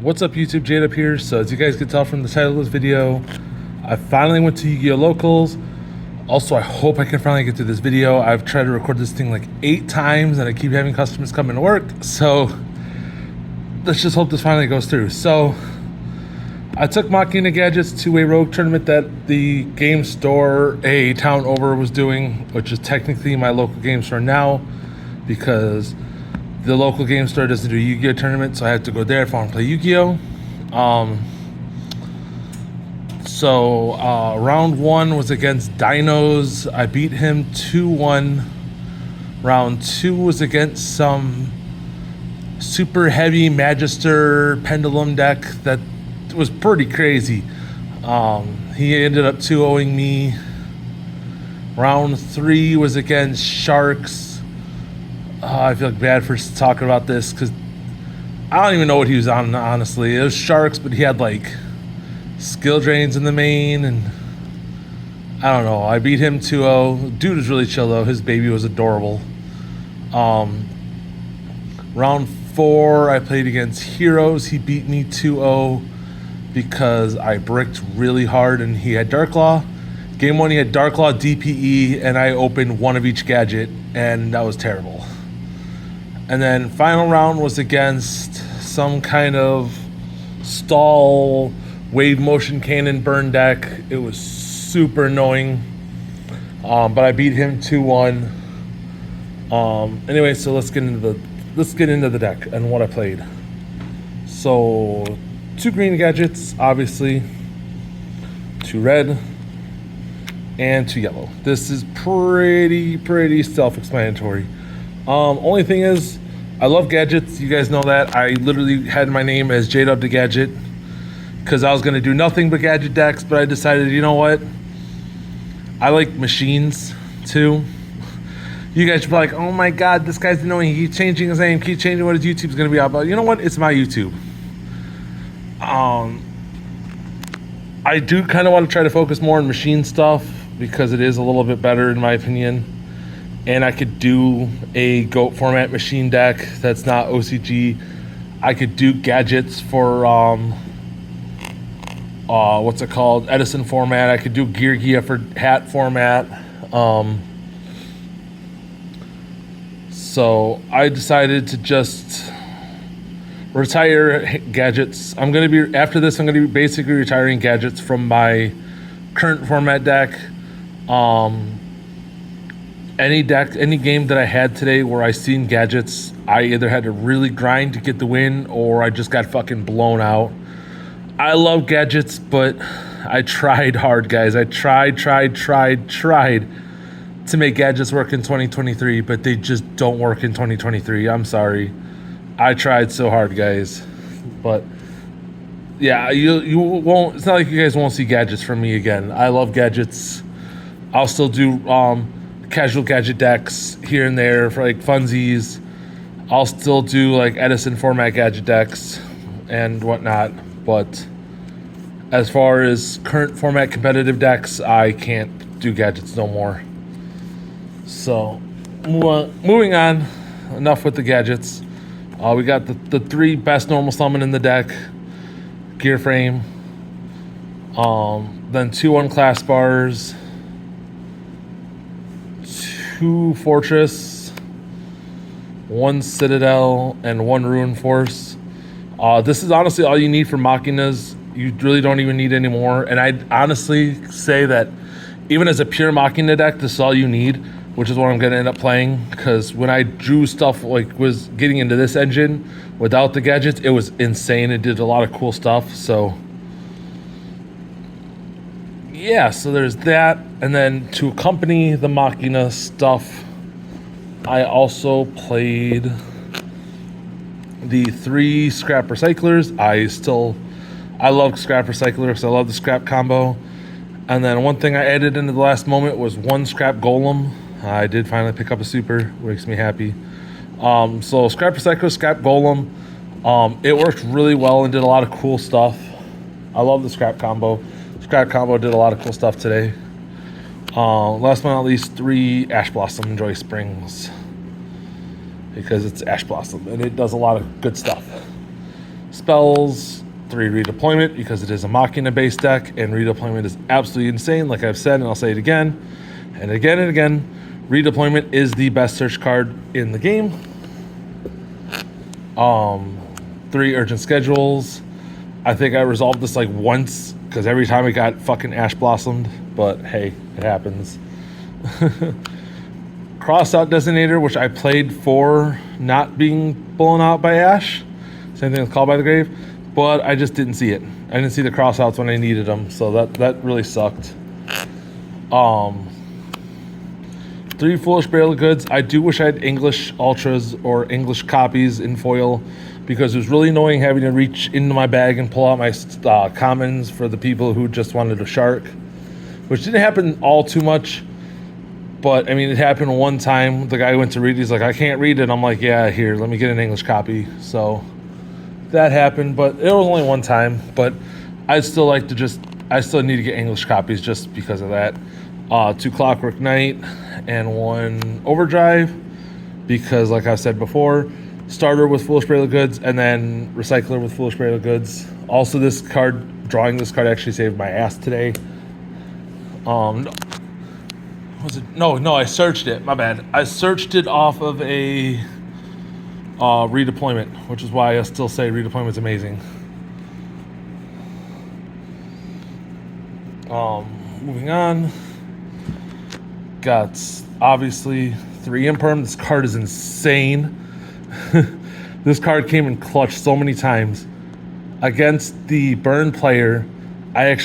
What's up YouTube, Jade up here. So as you guys can tell from the title of this video, I finally went to Yu-Gi-Oh locals. Also, I hope I can finally get to this video. I've tried to record this thing like 8 times and I keep having customers come into work. So let's just hope this finally goes through. So I took Machina Gadgets to a rogue tournament that the game store a town over was doing, which is technically my local game store now because the local game store doesn't do a Yu-Gi-Oh tournament, so I had to go there if I want to play Yu-Gi-Oh. Round 1 was against Dinos. I beat him 2-1. Round 2 was against some super heavy Magister Pendulum deck that was pretty crazy. He ended up 2-0ing me. Round 3 was against Sharks. I feel like bad for talking about this because I don't even know what he was on, honestly. It was Sharks, but he had like skill drains in the main, and I don't know. I beat him 2-0. Dude was really chill though. His baby was adorable. Round 4, I played against Heroes. He beat me 2-0 because I bricked really hard and he had Dark Law. Game 1, he had Dark Law, DPE, and I opened one of each gadget, and that was terrible. And then final round was against some kind of stall wave motion cannon burn deck. It was super annoying, but I beat him 2-1. Anyway, so let's get into the deck and what I played. So 2 green gadgets, obviously, 2 red, and 2 yellow. This is pretty self-explanatory. Only thing is, I love gadgets. You guys know that. I literally had my name as J-Dub the Gadget because I was going to do nothing but gadget decks, but I decided, you know what? I like machines too. You guys should be like, oh my God, this guy's annoying. He keeps changing his name, keeps changing what his YouTube's going to be about. You know what? It's my YouTube. I do kind of want to try to focus more on machine stuff because it is a little bit better in my opinion. And I could do a GOAT format machine deck that's not OCG. I could do gadgets for what's it called? Edison format. I could do Gear Gia for hat format. So I decided to just retire gadgets. After this, I'm gonna be basically retiring gadgets from my current format deck. Any game that I had today where I seen gadgets, I either had to really grind to get the win or I just got fucking blown out. I love gadgets, but I tried hard, guys. I tried to make gadgets work in 2023, but they just don't work in 2023. I'm sorry. I tried so hard, guys. But yeah, you won't. It's not like you guys won't see gadgets from me again. I love gadgets. I'll still do casual gadget decks here and there for like funsies. I'll still do like Edison format gadget decks and whatnot, but as far as current format competitive decks, I can't do gadgets no more. So moving on, enough with the gadgets. We got the 3 best normal summon in the deck: Gear Frame, then 2 unclass bars, 2 Fortress, 1 Citadel, and 1 Ruin Force. This is honestly all you need for Machinas. You really don't even need any more. And I'd honestly say that even as a pure Machina deck, this is all you need, which is what I'm going to end up playing. Because when I drew stuff, like was getting into this engine without the gadgets, it was insane. It did a lot of cool stuff. So yeah, so there's that. And then to accompany the Machina stuff, I also played the 3 scrap recyclers. I love scrap recyclers because I love the scrap combo. And then one thing I added into the last moment was 1 scrap golem. I did finally pick up a super, which makes me happy. So scrap recycler, scrap golem. It worked really well and did a lot of cool stuff. I love the scrap combo. Scrap combo did a lot of cool stuff today. Last but not least, 3 Ash Blossom Joy Springs. because it's Ash Blossom and it does a lot of good stuff. spells, 3 redeployment because it is a Machina based deck, and redeployment is absolutely insane. Like I've said, and I'll say it again and again and again, redeployment is the best search card in the game. 3 urgent schedules. I think I resolved this like once because every time it got fucking ash blossomed, but hey, it happens. Crossout designator, which I played for not being blown out by ash. Same thing with Call by the Grave, but I just didn't see it. I didn't see the crossouts when I needed them, so that really sucked. 3 Foolish Barrel of Goods. I do wish I had English Ultras or English copies in foil, because it was really annoying having to reach into my bag and pull out my commons for the people who just wanted a shark, which didn't happen all too much. But, I mean, it happened one time. The guy went to read it. He's like, I can't read it. I'm like, yeah, here, let me get an English copy. So that happened, but it was only one time. But I'd still like to I still need to get English copies just because of that. 2 Clockwork Knight and 1 Overdrive. Because, like I said before, starter with Foolish Barrel of Goods and then recycler with Foolish Barrel of Goods. Also, this card, drawing this card actually saved my ass today. No, I searched it. My bad. I searched it off of a redeployment, which is why I still say redeployment's amazing. Moving on. Got obviously 3 Imperm. This card is insane. This card came in clutch so many times. Against the burn player, I had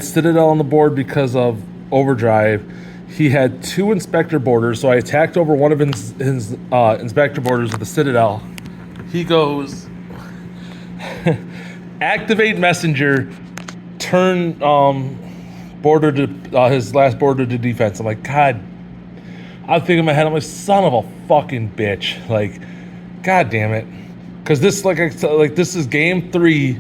Citadel on the board because of Overdrive. He had 2 Inspector borders, so I attacked over one of his Inspector borders with the Citadel. He goes, activate Messenger, turn border to his last border to defense. I'm like, God. I think in my head, I'm like, son of a fucking bitch. Like, God damn it. Because this, this is game 3.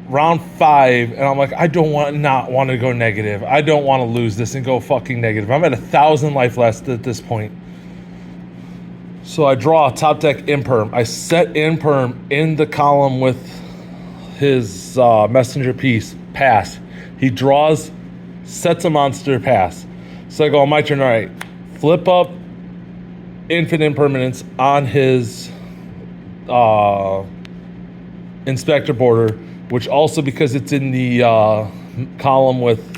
Round 5, and I'm like, I don't not want to go negative. I don't want to lose this and go fucking negative. I'm at 1,000 life left at this point. So I draw a top deck Imperm. I set Imperm in the column with his messenger piece, pass. He draws, sets a monster, pass. So I go, my turn, all right. Flip up Infinite Impermanence on his Inspector border, which also, because it's in the column with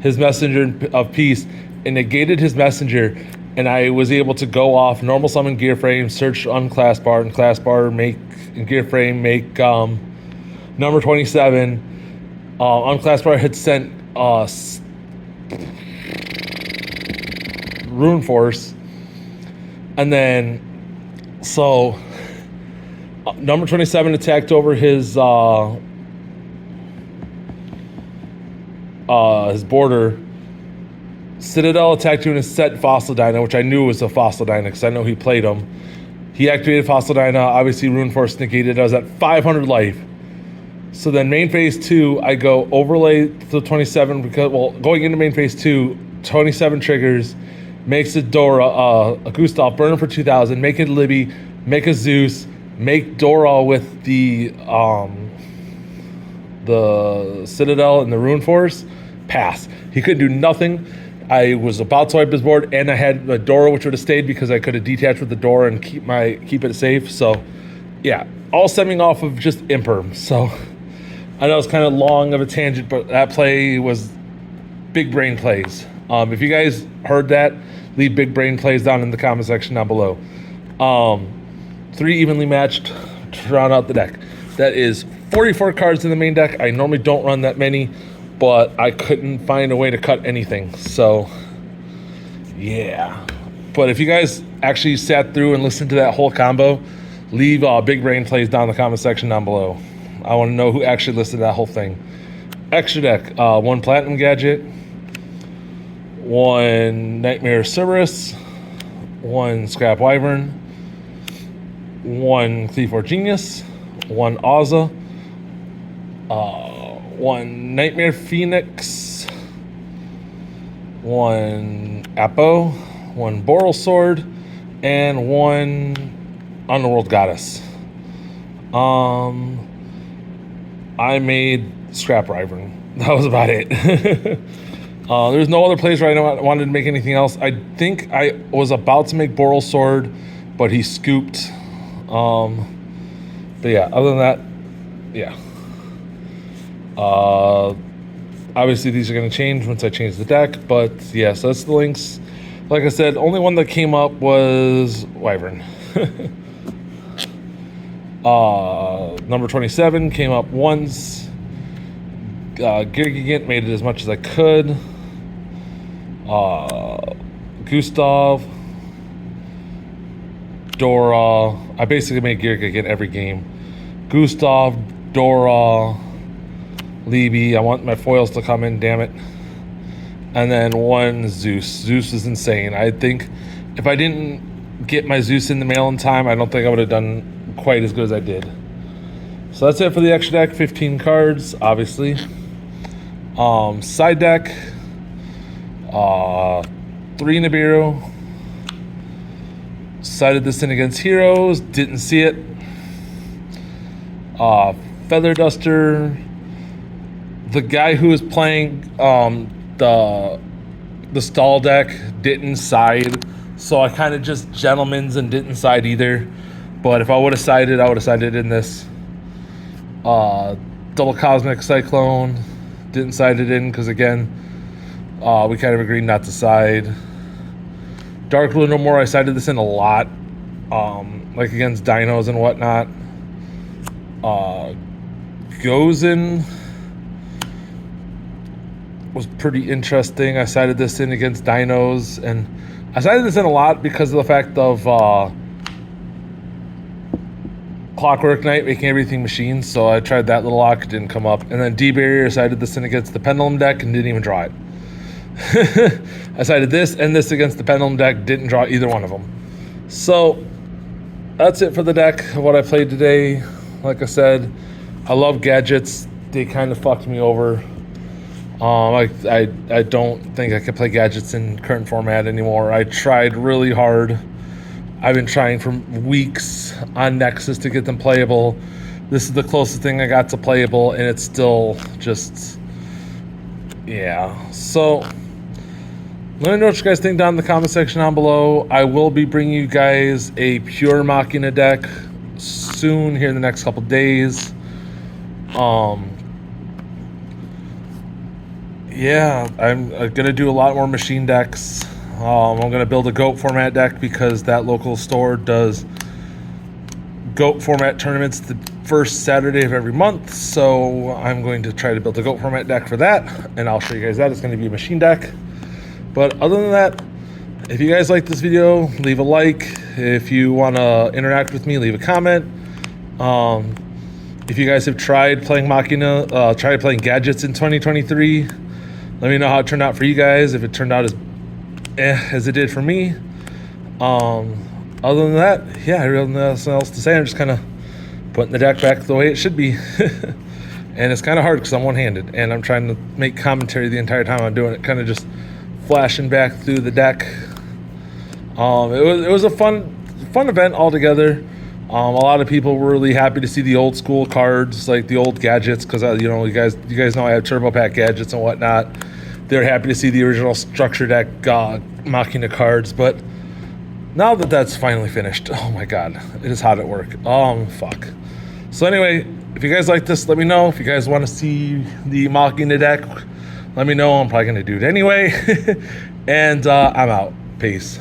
his Messenger of Peace, it negated his Messenger, and I was able to go off normal summon Gear Frame, search on class bar, and class bar make in Gear Frame make number 27. On class bar had sent Rune Force, and then so number 27 attacked over his border. Citadel attacked you and set Fossil Dyna, which I knew was a Fossil Dyna because I know he played him. He activated Fossil Dyna. Obviously, Rune Force negated. I was at 500 life. So then main phase 2, I go overlay the 27 because, well, going into main phase 2, 27 triggers, makes a Dora, a Gustav, burn him for 2,000, make it Libby, make a Zeus, make Dora with the Citadel and the Rune Force, pass. He couldn't do nothing. I was about to wipe his board, and I had a Dora, which would have stayed because I could have detached with the Dora and keep it safe. So, yeah, all stemming off of just Imperm. So, I know it's kind of long of a tangent, but that play was big brain plays. If you guys heard that, leave big brain plays down in the comment section down below. 3 evenly matched to round out the deck. That is 44 cards in the main deck. I normally don't run that many, but I couldn't find a way to cut anything. So, yeah. But if you guys actually sat through and listened to that whole combo, leave big brain plays down in the comment section down below. I want to know who actually listened to that whole thing. Extra deck, 1 Platinum Gadget, 1 Nightmare Cerberus, 1 Scrap Wyvern, 1 Cleaver Genius, 1 Auza, 1 Nightmare Phoenix, 1 Apo, 1 Boral Sword, and one Underworld Goddess. I made Scrap Wyvern. That was about it. There's no other place where I wanted to make anything else. I think I was about to make Boral Sword, but he scooped. But yeah, other than that, yeah. Obviously these are going to change once I change the deck, but yeah, so that's the links. Like I said, only one that came up was Wyvern. Number 27 came up once. Gigant made it as much as I could. Gustav, Dora. I basically made Gigant every game. Gustav, Dora, Libby. I want my foils to come in, damn it. And then one Zeus. Zeus is insane. I think if I didn't get my Zeus in the mail in time, I don't think I would have done quite as good as I did. So that's it for the extra deck. 15 cards, obviously. Side deck. 3 Nibiru. Sided this in against Heroes. Didn't see it. Feather Duster. The guy who was playing the stall deck didn't side, so I kind of just gentlemen's and didn't side either. But if I would have sided, I would have sided in this. Double Cosmic Cyclone, didn't side it in because again, we kind of agreed not to side. Dark Blue No More, I sided this in a lot, like against dinos and whatnot. Gozen was pretty interesting. I sided this in against dinos, and I sided this in a lot because of the fact of Clockwork Knight making everything machines, so I tried that little lock, it didn't come up. And then D-Barrier, sided this in against the Pendulum deck and didn't even draw it. I sided this and this against the Pendulum deck, didn't draw either one of them. So that's it for the deck of what I played today. Like I said, I love gadgets. They kind of fucked me over. I don't think I can play gadgets in current format anymore. I tried really hard. I've been trying for weeks on Nexus to get them playable. This is the closest thing I got to playable, and it's still just, yeah. So let me know what you guys think down in the comment section down below. I will be bringing you guys a pure Machina deck soon here in the next couple days. Yeah, I'm gonna do a lot more machine decks. I'm gonna build a GOAT format deck because that local store does GOAT format tournaments the first Saturday of every month. So I'm going to try to build a GOAT format deck for that, and I'll show you guys that. It's gonna be a machine deck. But other than that, if you guys like this video, leave a like. If you wanna interact with me, leave a comment. If you guys have tried playing Machina, tried playing gadgets in 2023, let me know how it turned out for you guys. If it turned out as it did for me. Other than that, yeah, I really have nothing else to say. I'm just kind of putting the deck back the way it should be. And it's kind of hard because I'm one-handed and I'm trying to make commentary the entire time I'm doing it, kind of just flashing back through the deck. It was a fun event altogether. A lot of people were really happy to see the old school cards, like the old gadgets, because you guys know I have Turbo Pack gadgets and whatnot. They're happy to see the original structure deck Machina cards, but now that that's finally finished, oh my god, it is hot at work. Fuck. So anyway, if you guys like this, let me know. If you guys want to see the Machina deck, let me know. I'm probably gonna do it anyway. And I'm out. Peace.